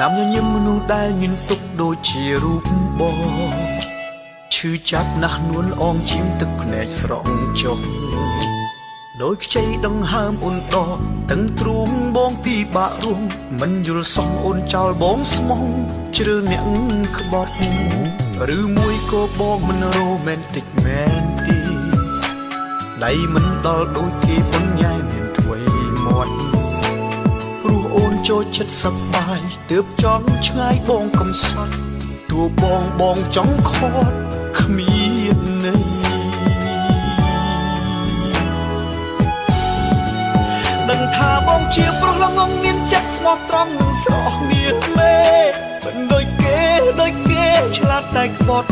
ណាំញញឹមមនុស្សដែលមានទុកដូចជារូបបងឈឺចាប់ណាស់នួនអងជិមទឹកភ្នែកស្រង់ចុះដោយខ្ចីដង្ហើមអូនដកទាំងទ្រូងបងពីបាក់រួមមិនយល់សោះអូនចោលបងស្មងជ្រើអ្នកក្បត់ឬមួយក៏បងមិនរ៉ូមែនទិកមែនទេដៃមិនដល់ដូចគេប៉ុនញ៉ៃមានថ្វីមាត់ព្រោះអូនចូលចិត្តសប្បាយទើបចង់ឆ្ងាយបងកំសត់តួបងចង់ខត់គ្មានន័យដឹងថាបងជាប្រុសល្ងងមានចិត្តស្មោះត្រង់នឹងស្រស់មាសមេមិនដូចគេឆ្លាតតែក្បត់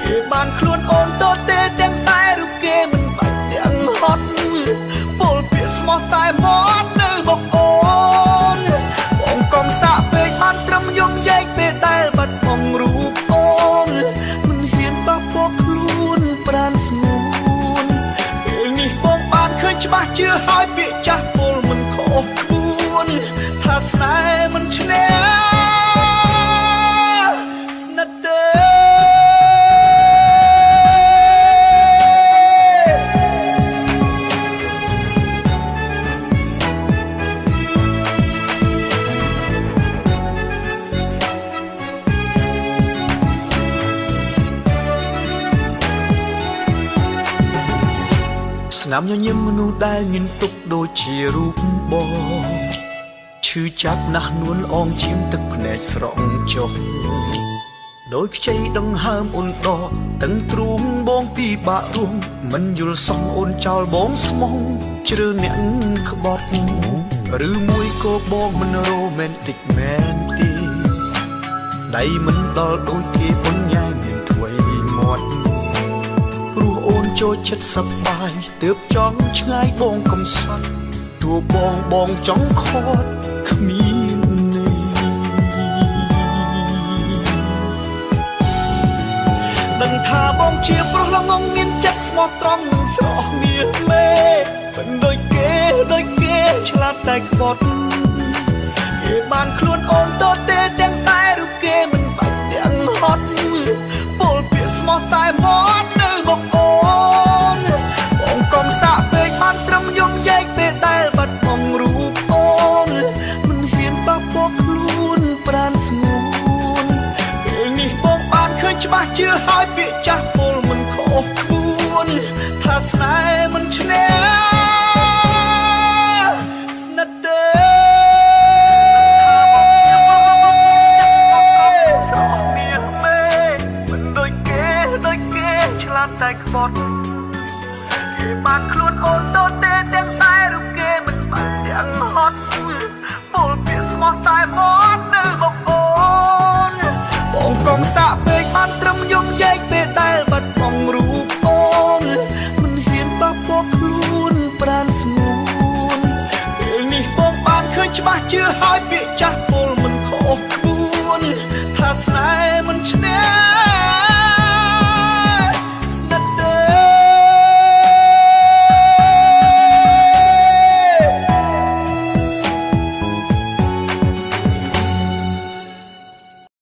គេបានខ្លួនអូនតទេទាំងតែឬគេមិនបាច់ទាំងហត់ពលពាក្យស្មោះតែមកនៅបងអូនបងកុំសាក់ពេកបានត្រឹមយំយែកពេលដែលបាត់បង់រូបអូនមិនហ៊ានបាក់ពោខ្លួនប្រានស្ងួនពេលនេះបងបានឃើញច្បាស់ជឿហើយពាក្យចាស់ពលមិនខុសខ្លួនថាស្នេហ៍មិនឈ្នះស្នាមញញឹមមនុស្សដែលមានទុកដូចជារូបបងឈឺចាប់ណាស់នួនអងជិមទឹកភ្នែកស្រង់ចុះដោយខ្ចីដង្ហើមអូនដកទាំងទ្រូងបងពីបាក់រួមមិនយល់សោះអូនចោលបងស្មងជ្រើអ្នកក្បត់ឬមួយក៏បងមិនរ៉ូមែនទិកមែនទេដៃមិនដល់ដូចគេប៉ុនញ៉ៃមានថ្វីមាត់ព្រោះអូនចូលចិត្តសប្បាយទើបចង់ឆ្ងាយបងកំសត់តួបងចង់ខត់គ្មានន័យដឹងថាបងជាប្រុសល្ងងមានចិត្តស្មោះត្រង់នឹងស្រស់មាសមេមិនដូចគេឆ្លាតតែក្បត់គេបានខ្លួនអូនតទេទាំងតែឬគេមិនបាច់ទាំងហត់ពលពាក្យស្មោះតែមកនៅបងអូនបងកុំសាក់ពេកបានត្រឹមយំយែកពេលដែលបាត់បង់រូបអូនមិនហ៊ានបាក់ពោខ្លួនប្រានស្ងួនពេលនេះបងបានឃើញច្បាស់ជឿហើយពាក្យចាស់ពលមិនខុសខ្លួនថាស្នេហ៍មិនឈ្នះស្និទ្ធទេតែក្បត់គេបានខ្លួនអូនតទេទាំងតែឬគេមិនបាច់ទាំងហត់ពលពាក្យស្មោះតែមកនៅបងអូនបងកុំសាក់ពេកបានត្រឹមយំយែកពេល